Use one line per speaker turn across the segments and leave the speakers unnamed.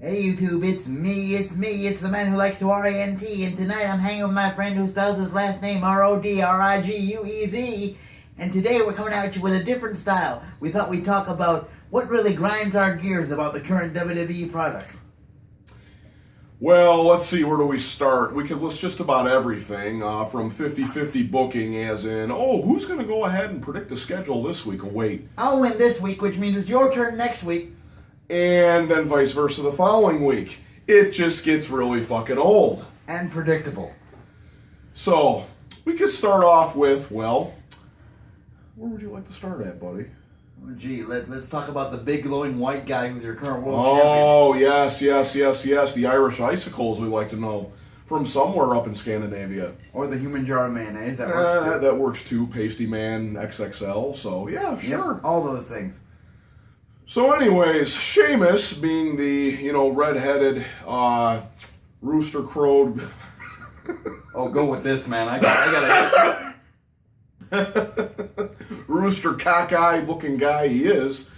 Hey YouTube, it's me, the man who likes to rant, and tonight I'm hanging with my friend who spells his last name Rodriguez, and today we're coming at you with a different style. We thought we'd talk about what really grinds our gears about the current WWE product.
Well, let's see, where do we start? We could list just about everything, from 50-50 booking, as in, who's going to go ahead and predict the schedule this week? Oh, wait.
I'll win this week, which means it's your turn next week.
And then vice versa the following week. It just gets really fucking old.
And predictable.
So, we could start off with, well, where would you like to start at, buddy?
Oh, gee, let's talk about the big glowing white guy who's your current world champion.
Oh, yes. The Irish icicles, we like to know. From somewhere up in Scandinavia.
Or the human jar of mayonnaise, that works too.
That works too, Pasty Man XXL, so yeah, sure.
Yep, all those things.
So anyways, Sheamus, being the, red-headed, rooster-crowed...
Oh, go with this, man. I gotta...
rooster cockeyed looking guy he is.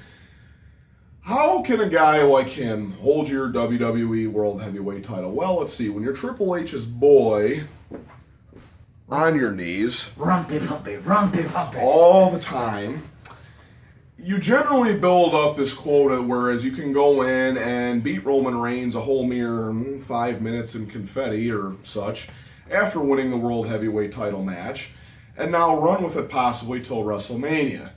How can a guy like him hold your WWE World Heavyweight title? Well, let's see. When you're Triple H's boy, on your knees,
rumpy,
all the time, you generally build up this quota, whereas you can go in and beat Roman Reigns a whole mere 5 minutes in confetti or such after winning the World Heavyweight title match, and now run with it possibly till WrestleMania.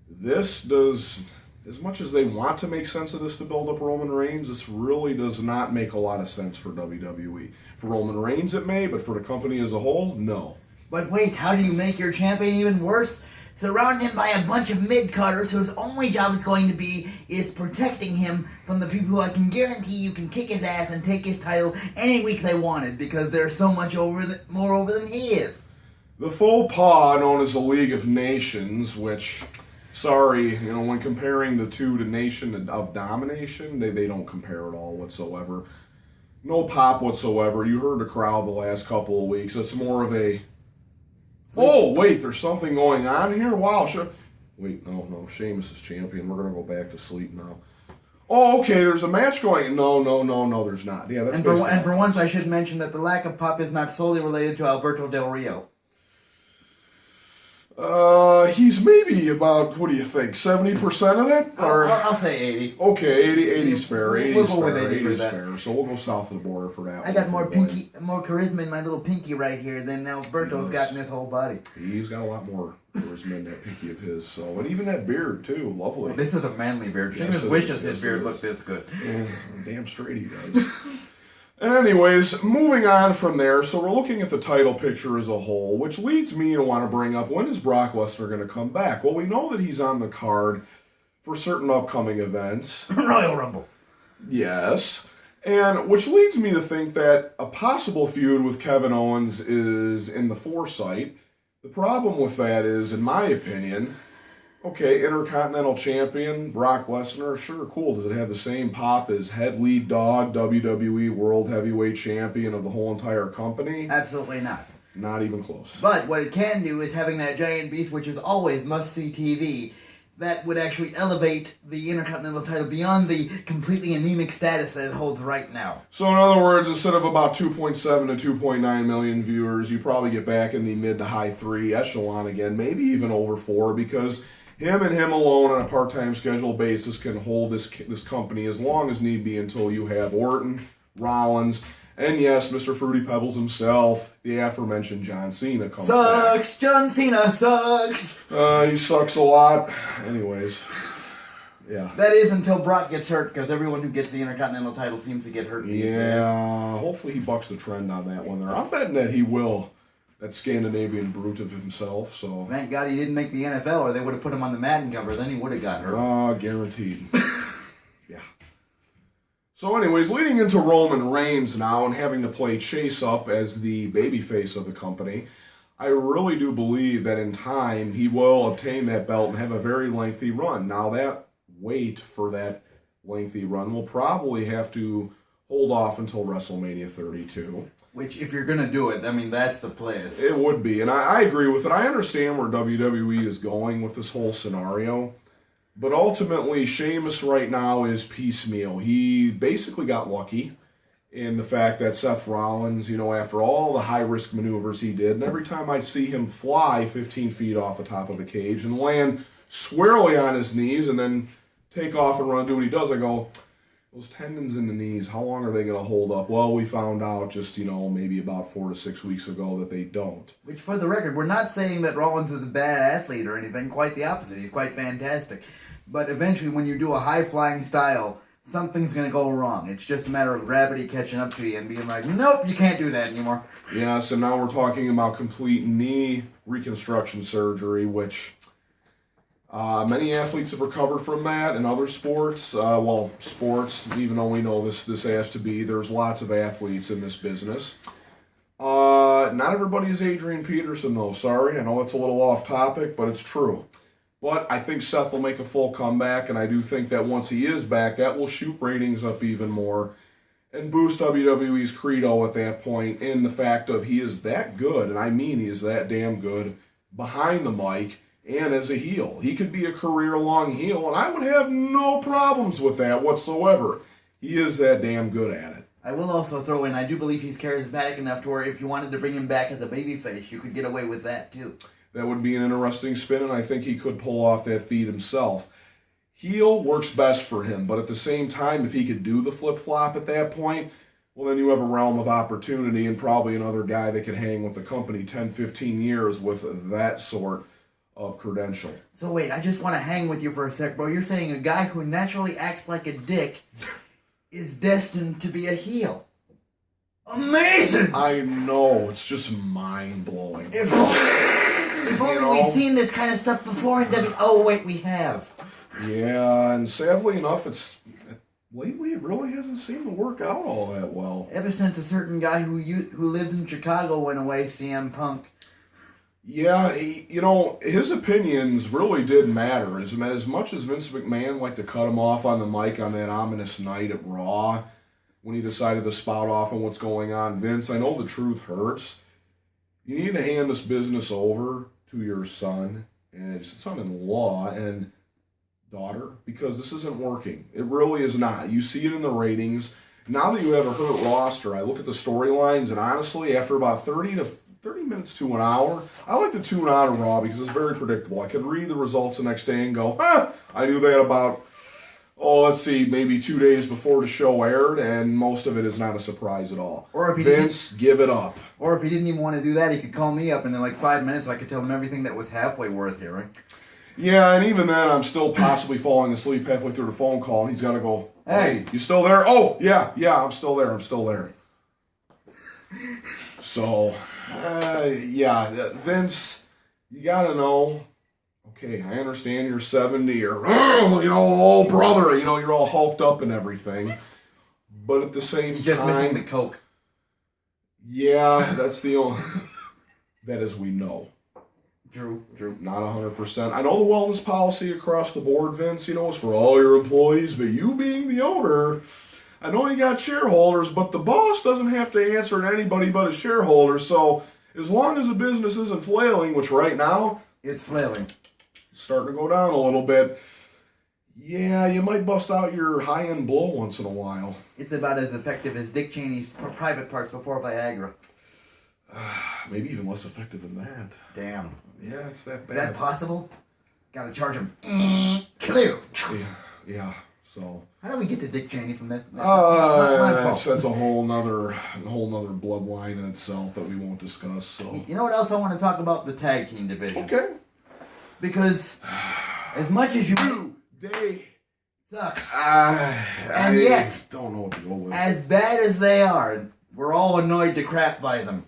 This does, as much as they want to make sense of this to build up Roman Reigns, this really does not make a lot of sense for WWE. For Roman Reigns it may, but for the company as a whole, no.
But wait, how do you make your champion even worse? Surround him by a bunch of mid-cutters whose only job is going to be is protecting him from the people who I can guarantee you can kick his ass and take his title any week they wanted because they're so much more over than he is.
The faux pas known as the League of Nations, which, sorry, when comparing the two to Nation of Domination, they don't compare at all whatsoever. No pop whatsoever. You heard the crowd the last couple of weeks. It's more of a... Oh, wait, there's something going on here? Wow, sure. Wait, no, Sheamus is champion. We're going to go back to sleep now. Oh, okay, there's a match going. No, there's not. Yeah, that's
and for once, I should mention that the lack of pop is not solely related to Alberto Del Rio.
He's maybe about, what do you think, 70% of it?
I'll say 80.
Okay, 80's fair. 80's
We'll go
fair.
with 80 for
80's
that.
fair. So we'll go south of the border for that.
I got more charisma in my little pinky right here than Alberto's got in his whole body.
He's got a lot more charisma in that pinky of his. So, and even that beard too, lovely.
Well, this is a manly beard.
Yes,
Sheamus wishes his beard looked this good.
Yeah, damn straight he does. And anyways, moving on from there, so we're looking at the title picture as a whole, which leads me to want to bring up, when is Brock Lesnar going to come back? Well, we know that he's on the card for certain upcoming events.
Royal Rumble.
Yes. And which leads me to think that a possible feud with Kevin Owens is in the foresight. The problem with that is, in my opinion... Okay, Intercontinental Champion, Brock Lesnar, sure, cool. Does it have the same pop as head lead dog, WWE World Heavyweight Champion of the whole entire company?
Absolutely not.
Not even close.
But what it can do is having that giant beast, which is always must-see TV, that would actually elevate the Intercontinental title beyond the completely anemic status that it holds right now.
So in other words, instead of about 2.7 to 2.9 million viewers, you probably get back in the mid to high 3 echelon again, maybe even over 4, because... him and him alone on a part-time schedule basis can hold this company as long as need be until you have Orton, Rollins, and yes, Mr. Fruity Pebbles himself, the aforementioned John Cena comes back.
Sucks! John Cena sucks!
He sucks a lot. Anyways, yeah.
That is until Brock gets hurt, because everyone who gets the Intercontinental title seems to get hurt these days.
Yeah, hopefully he bucks the trend on that one there. I'm betting that he will. That Scandinavian brute of himself, so...
Thank God he didn't make the NFL, or they would have put him on the Madden cover, then he would have got hurt.
Guaranteed. Yeah. So anyways, leading into Roman Reigns now and having to play Chase up as the babyface of the company, I really do believe that in time he will obtain that belt and have a very lengthy run. Now that wait for that lengthy run will probably have to hold off until WrestleMania 32.
Which, if you're going to do it, I mean, that's the place.
It would be, and I agree with it. I understand where WWE is going with this whole scenario, But ultimately, Sheamus right now is piecemeal. He basically got lucky in the fact that Seth Rollins, after all the high-risk maneuvers he did, and every time I'd see him fly 15 feet off the top of the cage and land squarely on his knees and then take off and run and do what he does, I go, those tendons in the knees, how long are they going to hold up? Well, we found out just, maybe about 4 to 6 weeks ago that they don't.
Which, for the record, we're not saying that Rollins is a bad athlete or anything. Quite the opposite. He's quite fantastic. But eventually, when you do a high-flying style, something's going to go wrong. It's just a matter of gravity catching up to you and being like, nope, you can't do that anymore.
Yeah, so now we're talking about complete knee reconstruction surgery, which many athletes have recovered from that in other sports. Sports, even though we know this has to be, there's lots of athletes in this business. Not everybody is Adrian Peterson, though. Sorry, I know it's a little off topic, but it's true. But I think Seth will make a full comeback, and I do think that once he is back, that will shoot ratings up even more and boost WWE's credo at that point in the fact of he is that good, and I mean he is that damn good behind the mic and as a heel. He could be a career-long heel, and I would have no problems with that whatsoever. He is that damn good at it.
I will also throw in, I do believe he's charismatic enough to where if you wanted to bring him back as a babyface, you could get away with that too.
That would be an interesting spin, and I think he could pull off that feat himself. Heel works best for him, but at the same time, if he could do the flip-flop at that point, well, then you have a realm of opportunity and probably another guy that could hang with the company 10, 15 years with that sort of credential.
So wait, I just want to hang with you for a sec, bro. You're saying a guy who naturally acts like a dick is destined to be a heel. Amazing!
I know, it's just mind-blowing.
If only we'd seen this kind of stuff before in WWE. Oh, wait, we have.
Yeah, and sadly enough, lately it really hasn't seemed to work out all that well.
Ever since a certain guy who lives in Chicago went away, CM Punk.
Yeah, his opinions really did matter. As much as Vince McMahon liked to cut him off on the mic on that ominous night at Raw, when he decided to spout off on what's going on, Vince, I know the truth hurts. You need to hand this business over to your son-in-law and daughter, because this isn't working. It really is not. You see it in the ratings. Now that you have a hurt roster, I look at the storylines, and honestly, after about 30 minutes to an hour, I like to tune out of Raw because it's very predictable. I could read the results the next day and go, I knew that about, maybe 2 days before the show aired, and most of it is not a surprise at all.
Or if
Vince, give it up.
Or if he didn't even want to do that, he could call me up, and in like 5 minutes, I could tell him everything that was halfway worth hearing.
Yeah, and even then, I'm still possibly falling asleep halfway through the phone call, and he's got to go, hey, you still there? Oh, yeah, I'm still there. So, Vince, you got to know, okay, I understand you're 70 or, old brother, you're all hulked up and everything. But at the same time...
You're just missing the Coke.
Yeah, that's the only... That is, we know.
True.
Not 100%. I know the wellness policy across the board, Vince, is for all your employees, but you being the owner, I know you got shareholders, but the boss doesn't have to answer to anybody but his shareholders, so as long as the business isn't flailing, which right now...
It's flailing.
Starting to go down a little bit. Yeah, you might bust out your high-end blow once in a while.
It's about as effective as Dick Cheney's private parts before Viagra.
Maybe even less effective than that.
Damn.
Yeah, it's that bad.
Is that possible? Gotta charge him. Clear.
Yeah. So.
How do we get to Dick Cheney from this?
That's a whole nother bloodline in itself that we won't discuss. So.
You know what else I want to talk about? The tag team division.
Okay.
Because as much as
Day
sucks,
and yet don't know what to go with.
As bad as they are, we're all annoyed to crap by them.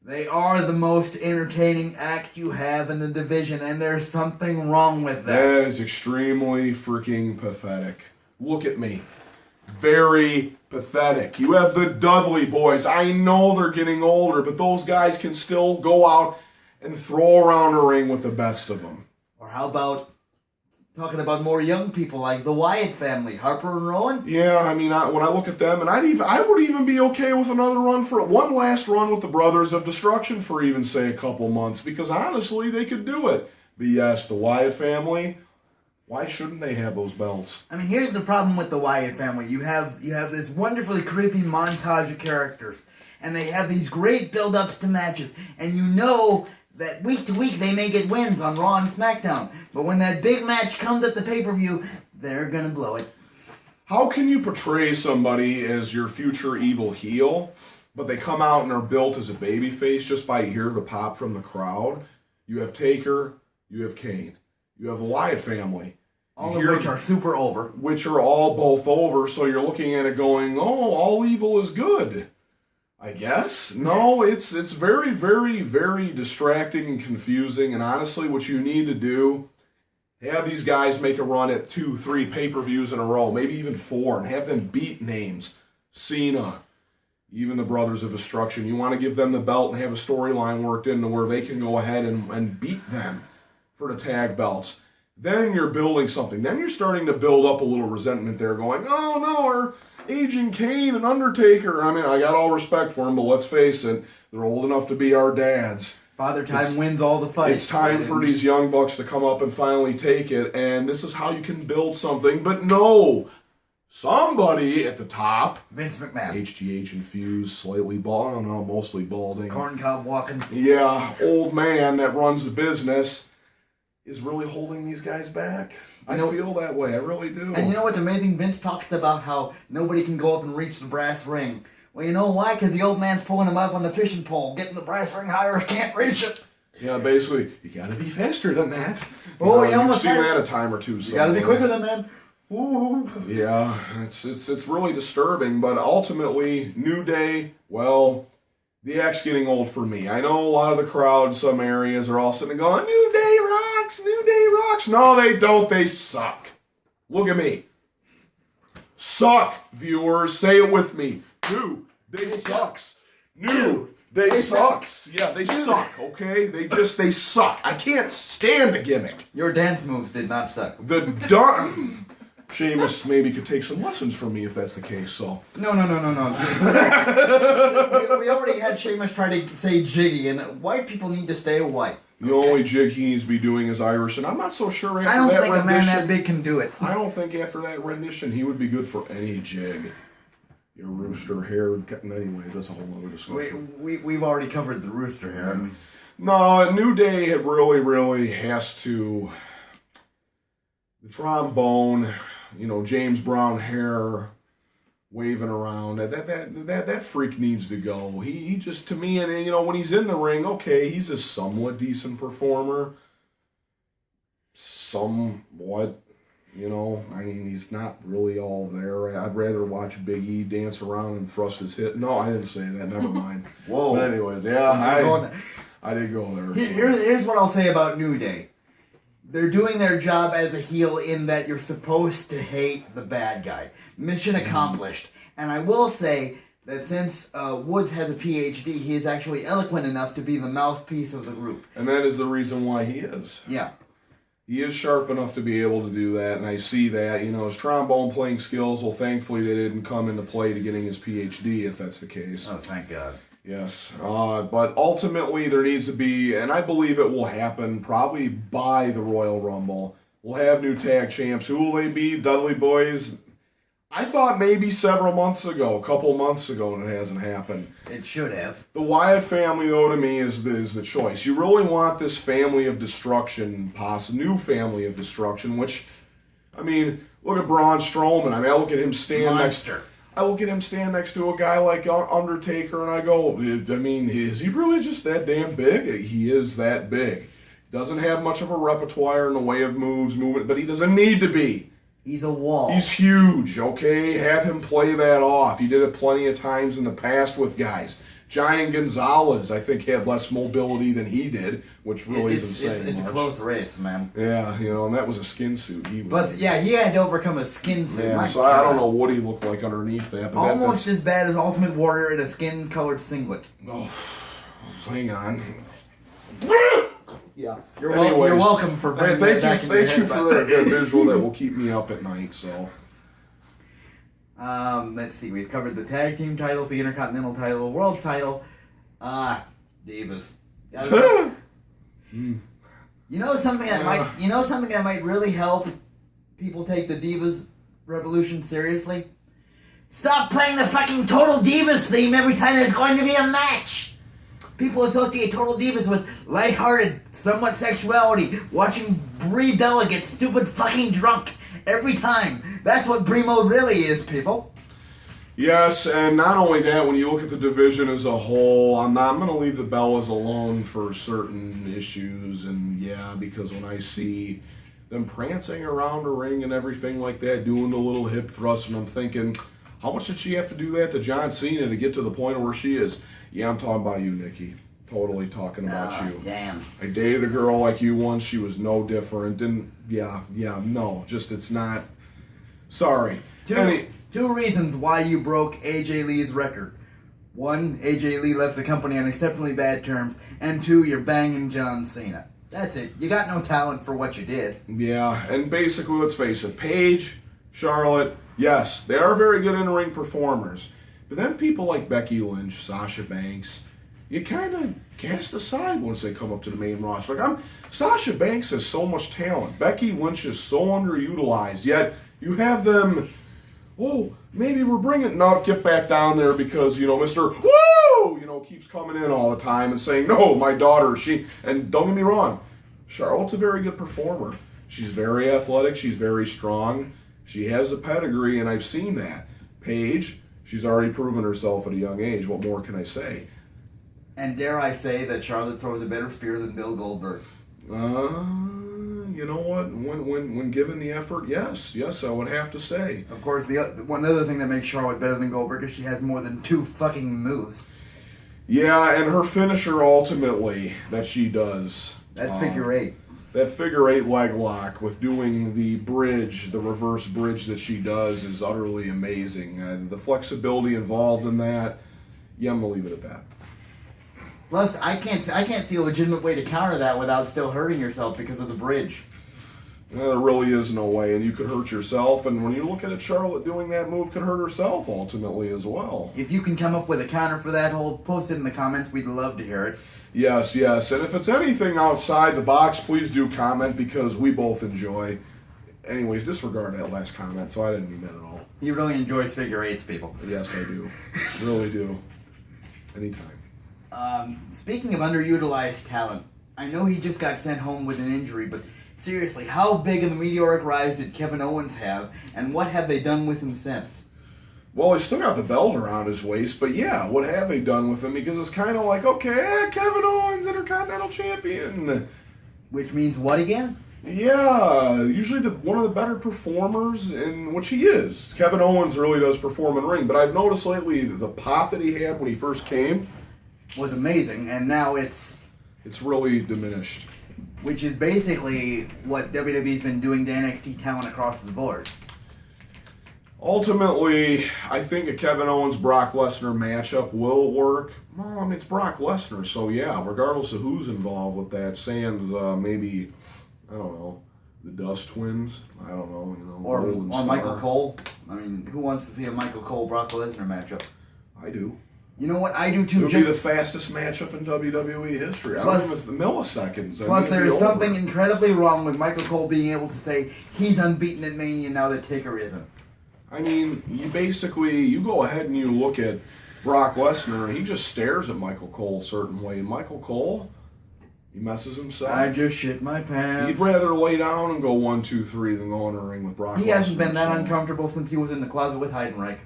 They are the most entertaining act you have in the division, and there's something wrong with that.
That is extremely freaking pathetic. Look at me. Very pathetic. You have the Dudley boys. I know they're getting older, but those guys can still go out and throw around a ring with the best of them.
Or how about talking about more young people like the Wyatt family, Harper and Rowan?
Yeah, I mean, when I look at them, and I would even be okay with another one last run with the Brothers of Destruction for even, say, a couple months, because honestly, they could do it. But yes, the Wyatt family, Why shouldn't they have those belts?
I mean, here's the problem with the Wyatt family. You have this wonderfully creepy montage of characters, and they have these great build-ups to matches, and you know that week to week they may get wins on Raw and SmackDown, but when that big match comes at the pay-per-view, they're gonna blow it.
How can you portray somebody as your future evil heel, but they come out and are built as a babyface just by ear to pop from the crowd? You have Taker, you have Kane, you have the Wyatt family.
All of which are super over.
Which are all both over, so you're looking at it going, oh, all evil is good. I guess? No, it's very, very, very distracting and confusing, and honestly, what you need to do, have these guys make a run at 2, 3 pay-per-views in a row, maybe even 4, and have them beat names. Cena, even the Brothers of Destruction. You want to give them the belt and have a storyline worked into where they can go ahead and beat them for the tag belts. Then you're building something. Then you're starting to build up a little resentment there, going, oh no, our aging Kane and Undertaker. I mean, I got all respect for them, but let's face it, they're old enough to be our dads.
Father Time wins all the fights.
It's time for these young bucks to come up and finally take it, and this is how you can build something. But no, somebody at the top,
Vince McMahon,
HGH infused, slightly bald, I don't know, mostly balding.
Corn cob walking.
Yeah, old man that runs the business is really holding these guys back. I feel that way. I really do.
And you know what's amazing? Vince talks about how nobody can go up and reach the brass ring. Well, you know why? Because the old man's pulling him up on the fishing pole, getting the brass ring higher, can't reach it.
Yeah, basically, you gotta be faster than that.
You
almost seen that a time or two.
You gotta be quicker than that. Ooh.
Yeah, it's really disturbing, but ultimately, New Day, well, the X getting old for me. I know a lot of the crowd in some areas are all sitting going, New Day rocks, New Day rocks. No, they don't. They suck. Look at me. Suck, viewers. Say it with me. New Day sucks. New Day sucks. Yeah, they suck, okay? They suck. I can't stand the gimmick.
Your dance moves did not suck.
Sheamus maybe could take some lessons from me if that's the case, so.
No. we already had Sheamus try to say jiggy, and white people need to stay white.
The only jig he needs to be doing is Irish, and I'm not so sure after that rendition.
I don't think a man that big can do it.
I don't think after that rendition he would be good for any jig. Your rooster hair, anyway, that's a whole other discussion.
We've already covered the rooster hair, haven't we?
No, New Day it really has to. The trombone, James Brown hair waving around. That freak needs to go. He just, to me, and when he's in the ring, okay, he's a somewhat decent performer. Somewhat, I mean, he's not really all there. I'd rather watch Big E dance around and thrust his hit. No, I didn't say that. Never mind.
Whoa.
But anyways, yeah, I did go there.
Here's what I'll say about New Day. They're doing their job as a heel in that you're supposed to hate the bad guy. Mission accomplished. And I will say that since Woods has a PhD, he is actually eloquent enough to be the mouthpiece of the group.
And that is the reason why he is.
Yeah.
He is sharp enough to be able to do that, and I see that. His trombone playing skills, well, thankfully they didn't come into play to getting his PhD, if that's the case.
Oh, thank God.
Yes. But ultimately there needs to be, and I believe it will happen probably by the Royal Rumble. We'll have new tag champs. Who will they be? Dudley Boys? I thought maybe several months ago, a couple months ago, and it hasn't happened.
It should have.
The Wyatt family, though, to me, is the choice. You really want this family of destruction, new family of destruction, which, I mean, look at Braun Strowman. I mean, I look at him stand next to a guy like Undertaker, and I go, I mean, is he really just that damn big? He is that big. Doesn't have much of a repertoire in the way of movement, but he doesn't need to be.
He's a wall.
He's huge, okay? Have him play that off. He did it plenty of times in the past with guys. Giant Gonzalez, I think, had less mobility than he did, which really isn't saying
It's
much.
a close race, man.
Yeah, and that was a skin suit.
He had to overcome a skin suit.
Yeah, so I don't know what he looked like underneath that. But
almost as bad as Ultimate Warrior in a skin-colored singlet.
Oh, hang on.
Yeah, you're welcome for bringing that back in your head.
Thank you for that visual that will keep me up at night. So,
let's see. We've covered the tag team titles, the Intercontinental title, the World title. Divas. You know something that might really help people take the Divas Revolution seriously? Stop playing the fucking Total Divas theme every time there's going to be a match! People associate Total Divas with lighthearted, somewhat sexuality, watching Brie Bella get stupid fucking drunk every time. That's what Brie Mode really is, people.
Yes, and not only that, when you look at the division as a whole, I'm going to leave the Bellas alone for certain issues, and yeah, because when I see them prancing around the ring and everything like that, doing the little hip thrust, and I'm thinking, how much did she have to do that to John Cena to get to the point where she is? Yeah, I'm talking about you, Nikki. Totally talking about you.
Damn.
I dated a girl like you once. She was no different, and no, just it's not. Sorry.
Two reasons why you broke AJ Lee's record. One, AJ Lee left the company on exceptionally bad terms, and two, you're banging John Cena. That's it. You got no talent for what you did.
Yeah, and basically, let's face it, Paige, Charlotte, yes, they are very good in-ring performers. But then people like Becky Lynch, Sasha Banks, you kind of cast aside once they come up to the main roster. Like, Sasha Banks has so much talent. Becky Lynch is so underutilized, yet you have them... Oh, maybe we're bringing... No, get back down there because, Mr. Woo! Keeps coming in all the time and saying, no, my daughter, she... And don't get me wrong, Charlotte's a very good performer. She's very athletic. She's very strong. She has a pedigree, and I've seen that. Paige, she's already proven herself at a young age. What more can I say?
And dare I say that Charlotte throws a better spear than Bill Goldberg?
You know what? When given the effort, yes, I would have to say.
Of course, the one other thing that makes Charlotte better than Goldberg is she has more than 2 fucking moves.
Yeah, and her finisher ultimately that she does.
That figure 8.
That figure 8 leg lock with doing the bridge, the reverse bridge that she does is utterly amazing. The flexibility involved in that, yeah, I'm going to leave it at that.
Plus, I can't see a legitimate way to counter that without still hurting yourself because of the bridge.
There really is no way, and you could hurt yourself, and when you look at it, Charlotte doing that move could hurt herself ultimately as well.
If you can come up with a counter for that, post it in the comments. We'd love to hear it.
Yes, and if it's anything outside the box, please do comment because we both enjoy. Anyways, disregard that last comment, so I didn't mean that at all.
He really enjoys figure 8s, people.
Yes, I do. Really do. Anytime.
Speaking of underutilized talent, I know he just got sent home with an injury, but seriously, how big of a meteoric rise did Kevin Owens have, and what have they done with him since?
Well, he's still got the belt around his waist, but yeah, what have they done with him? Because it's kind of like, okay, Kevin Owens, Intercontinental Champion.
Which means what again?
Yeah, usually one of the better performers, in which he is. Kevin Owens really does perform in ring, but I've noticed lately the pop that he had when he first came
was amazing, and now it's
really diminished.
Which is basically what WWE's been doing to NXT talent across the board.
Ultimately, I think a Kevin Owens-Brock Lesnar matchup will work. Well, I mean, it's Brock Lesnar, so yeah, regardless of who's involved with that, sans maybe, I don't know, the Dust Twins, I don't know,
or Michael Cole. I mean, who wants to see a Michael Cole-Brock Lesnar matchup?
I do.
You know what? I do too.
It would be the fastest matchup in WWE history. I don't even the milliseconds.
Plus, there's something incredibly wrong with Michael Cole being able to say he's unbeaten at Mania now that Taker isn't.
I mean, you go ahead and you look at Brock Lesnar, and he just stares at Michael Cole a certain way. And Michael Cole, he messes himself.
I just shit my pants.
He'd rather lay down and go 1, 2, 3 than go in a ring with Brock Lesnar.
He hasn't been that uncomfortable since he was in the closet with Heidenreich.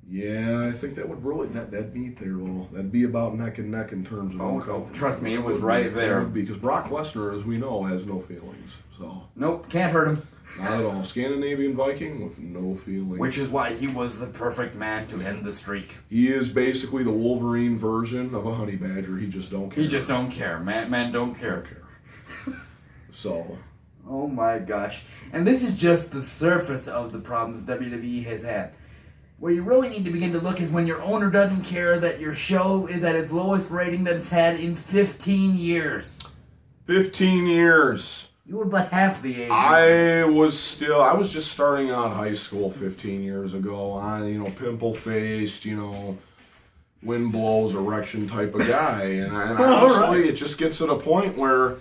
Yeah, I think that would really that'd be there. Well, that'd be about neck and neck in terms of.
Oh, trust me, it was right there.
It would be because Brock Lesnar, as we know, has no feelings. So.
Nope, can't hurt him.
Not at all. Scandinavian Viking with no feelings.
Which is why he was the perfect man to end the streak.
He is basically the Wolverine version of a honey badger. He just don't care.
He just don't care. Man don't care.
So.
Oh my gosh. And this is just the surface of the problems WWE has had. Where you really need to begin to look is when your owner doesn't care that your show is at its lowest rating that it's had in 15 years.
15 years.
You were but half the age.
I was just starting out high school 15 years ago. Pimple-faced, wind blows, erection type of guy. And honestly, it just gets to the point where,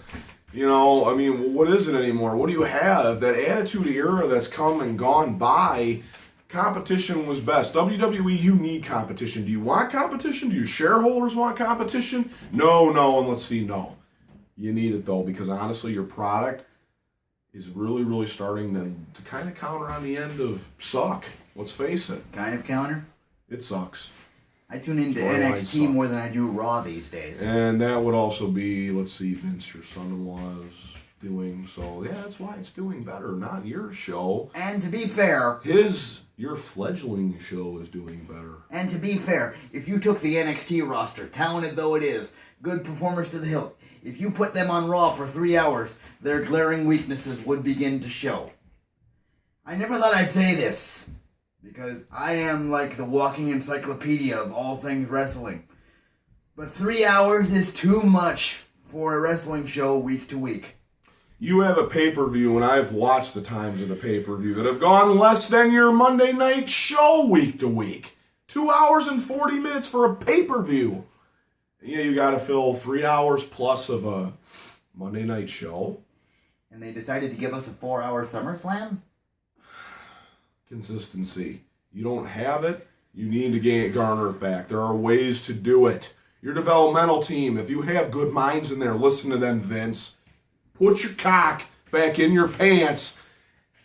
You know, I mean, what is it anymore? What do you have? That Attitude Era that's come and gone by, competition was best. WWE, you need competition. Do you want competition? Do your shareholders want competition? No, and let's see, no. You need it, though, because honestly, your product is really, really starting to kind of counter on the end of suck. Let's face it.
Kind of counter?
It sucks.
I tune into NXT more than I do Raw these days.
And that would also be, let's see, Vince, your son-in-law is doing. So, yeah, that's why it's doing better, not your show.
And to be fair...
Your fledgling show is doing better.
And to be fair, if you took the NXT roster, talented though it is, good performers to the hilt, if you put them on Raw for 3 hours, their glaring weaknesses would begin to show. I never thought I'd say this, because I am like the walking encyclopedia of all things wrestling. But 3 hours is too much for a wrestling show week to week.
You have a pay-per-view, and I've watched the times of the pay-per-view that have gone less than your Monday night show week to week. 2 hours and 40 minutes for a pay-per-view. Yeah, you got to fill 3 hours plus of a Monday night show.
And they decided to give us a 4-hour SummerSlam?
Consistency. You don't have it, you need to garner it back. There are ways to do it. Your developmental team, if you have good minds in there, listen to them, Vince. Put your cock back in your pants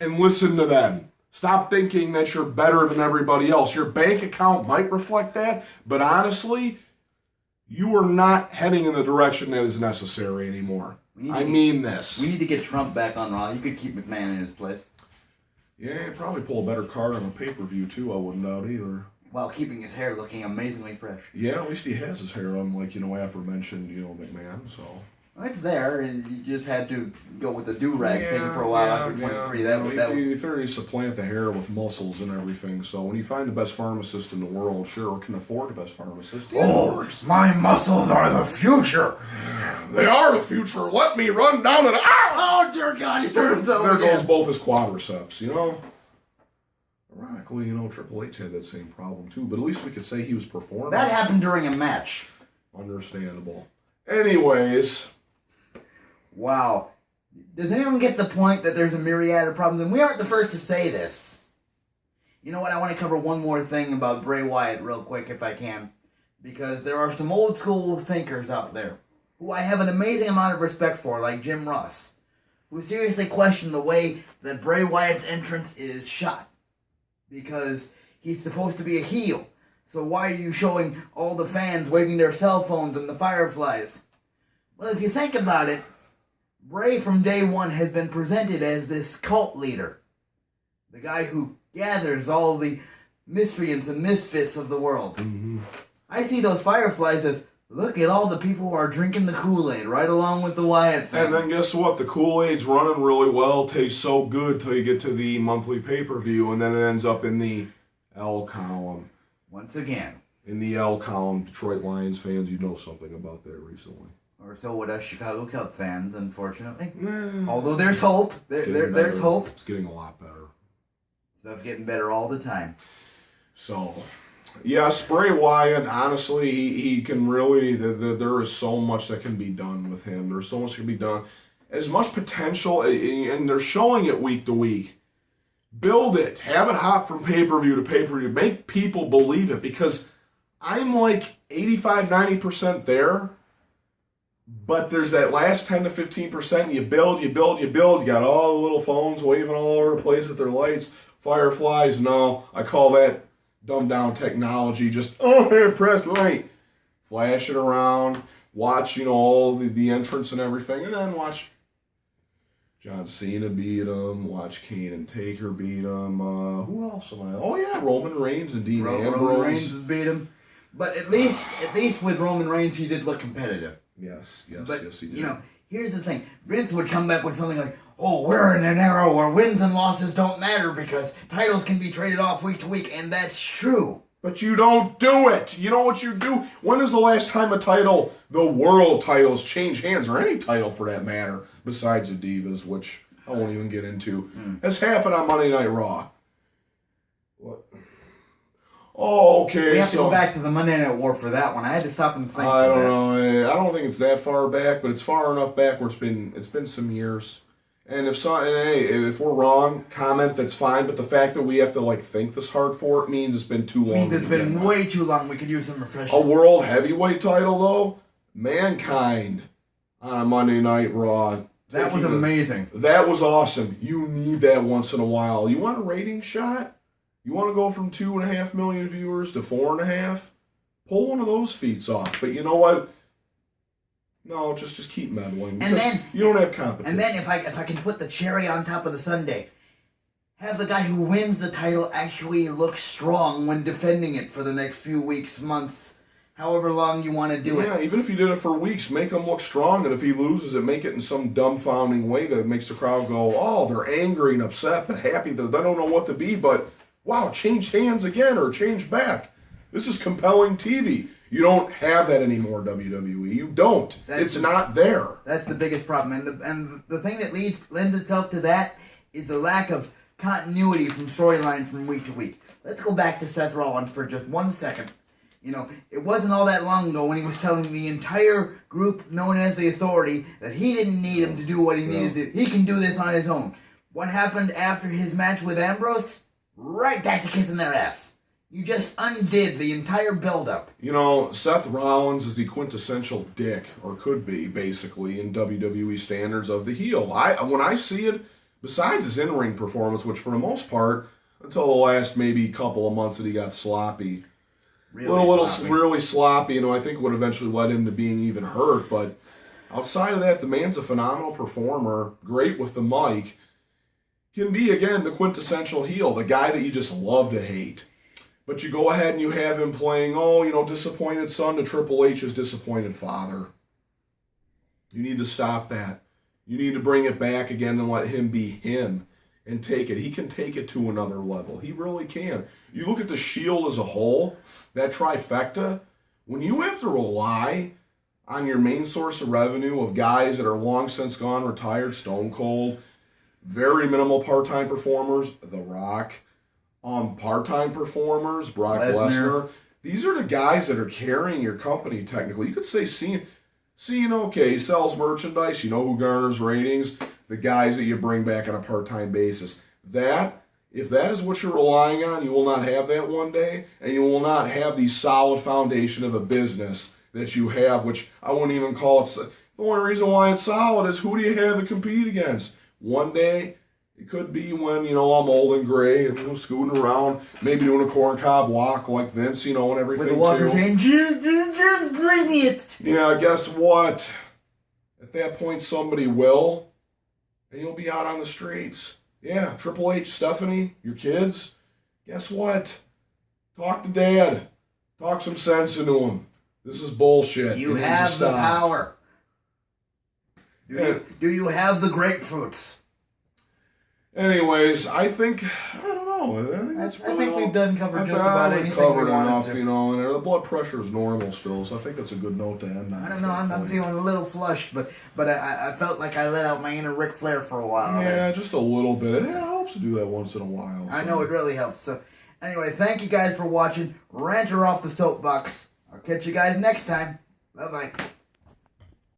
and listen to them. Stop thinking that you're better than everybody else. Your bank account might reflect that, but honestly, you are not heading in the direction that is necessary anymore. I mean this.
We need to get Trump back on Raw. You could keep McMahon in his place.
Yeah, he'd probably pull a better card on a pay-per-view, too, I wouldn't doubt either.
While keeping his hair looking amazingly fresh.
Yeah, at least he has his hair, unlike, aforementioned, McMahon, so...
Well, it's there, and you just had to go with the do-rag thing for a while after 23.
You figure you supplant the hair with muscles and everything, so when you find the best pharmacist in the world, sure, can afford the best pharmacist.
My muscles are the future.
They are the future. Let me run down and...
Oh, dear God, he turns over
There
again.
goes both his quadriceps, Ironically, Triple H had that same problem, too, but at least we could say he was performing.
That happened during a match.
Understandable. Anyways...
Wow. Does anyone get the point that there's a myriad of problems? And we aren't the first to say this. You know what? I want to cover one more thing about Bray Wyatt real quick if I can. Because there are some old school thinkers out there who I have an amazing amount of respect for, like Jim Ross, who seriously question the way that Bray Wyatt's entrance is shot. Because he's supposed to be a heel. So why are you showing all the fans waving their cell phones and the fireflies? Well, if you think about it, Bray from day one has been presented as this cult leader. The guy who gathers all the miscreants and misfits of the world.
Mm-hmm.
I see those fireflies as, look at all the people who are drinking the Kool-Aid right along with the Wyatt family.
And then guess what? The Kool-Aid's running really well, tastes so good till you get to the monthly pay-per-view, and then it ends up in the L column.
Once again.
In the L column, Detroit Lions fans, you know something about that recently.
Or so would us Chicago Cubs fans, unfortunately.
Nah.
Although there's hope. There's hope.
It's getting a lot better.
Stuff's getting better all the time.
So, yes, Bray Wyatt, honestly, he can really... There is so much that can be done with him. There's so much that can be done. As much potential, and they're showing it week to week. Build it. Have it hop from pay-per-view to pay-per-view. Make people believe it, because I'm like 85-90% there. But there's that last 10 to 15%. You build. You got all the little phones waving all over the place with their lights. Fireflies, no. I call that dumbed down technology. Just, press light. Flash it around. Watch, all the entrance and everything. And then watch John Cena beat him. Watch Kane and Taker beat him. Who else am I? Oh, yeah, Roman Reigns and Dean Ambrose.
Roman Reigns has beat him. But at least with Roman Reigns, he did look competitive.
Yes, he did.
Here's the thing. Vince would come back with something like, oh, we're in an era where wins and losses don't matter because titles can be traded off week to week, and that's true.
But you don't do it. You know what you do? When is the last time the world titles, change hands, or any title for that matter, besides the Divas, which I won't even get into, has happened on Monday Night Raw? What? Oh, okay.
We have to
so
go back to the Monday Night War for that one. I had to stop and think.
I don't know. I don't think it's that far back, but it's far enough back where it's been some years. And if we're wrong, comment. That's fine. But the fact that we have to think this hard for it means it's been too long.
Means it's been way too long. We could use some refreshment.
A world heavyweight title though, Mankind on a Monday Night Raw.
That was amazing.
That was awesome. You need that once in a while. You want a rating shot? You want to go from 2.5 million viewers to 4.5? Pull one of those feats off. But you know what? No, just keep meddling.
And then
you don't have competition.
And then if I can put the cherry on top of the sundae, have the guy who wins the title actually look strong when defending it for the next few weeks, months, however long you want to do it.
Yeah, even if you did it for weeks, make him look strong. And if he loses it, make it in some dumbfounding way that makes the crowd go, oh, they're angry and upset but happy that they don't know what to be. But, wow, change hands again or change back. This is compelling TV. You don't have that anymore, WWE. You don't. It's not there.
That's the biggest problem. And the thing that lends itself to that is the lack of continuity from storylines from week to week. Let's go back to Seth Rollins for just 1 second. It wasn't all that long ago when he was telling the entire group known as the Authority that he didn't need him to do what he needed to do. He can do this on his own. What happened after his match with Ambrose? Right back to kissing their ass. You just undid the entire build-up.
Seth Rollins is the quintessential dick, or could be, basically, in WWE standards of the heel. When I see it, besides his in-ring performance, which for the most part, until the last maybe couple of months that he got sloppy, really sloppy, I think would eventually led him to being even hurt. But outside of that, the man's a phenomenal performer, great with the mic, can be, again, the quintessential heel, the guy that you just love to hate. But you go ahead and you have him playing, disappointed son to Triple H's disappointed father. You need to stop that. You need to bring it back again and let him be him and take it. He can take it to another level. He really can. You look at the Shield as a whole, that trifecta, when you have to rely on your main source of revenue of guys that are long since gone, retired, Stone Cold, very minimal part-time performers, The Rock, part-time performers, Brock Lesnar. These are the guys that are carrying your company technically. You could say Cena, okay, sells merchandise, who garners ratings, the guys that you bring back on a part-time basis. If that is what you're relying on, you will not have that one day, and you will not have the solid foundation of a business that you have, which I wouldn't even call it. The only reason why it's solid is who do you have to compete against? One day, it could be when, I'm old and gray and scooting around, maybe doing a corncob walk like Vince, and everything.
With the walker saying, just bring it.
Yeah, guess what? At that point, somebody will, and you'll be out on the streets. Yeah, Triple H, Stephanie, your kids, guess what? Talk to Dad. Talk some sense into him. This is bullshit.
You have the power. Do you have the grapefruits?
Anyways, I think
we've done covered just about anything.
Covered enough, and the blood pressure is normal still, so I think that's a good note to end on.
I don't know, I'm feeling a little flushed, but I felt like I let out my inner Ric Flair for a while.
Yeah, just a little bit. It helps to do that once in a while. So.
I know, it really helps. So, anyway, thank you guys for watching. Ranter off the soapbox. I'll catch you guys next time. Bye-bye.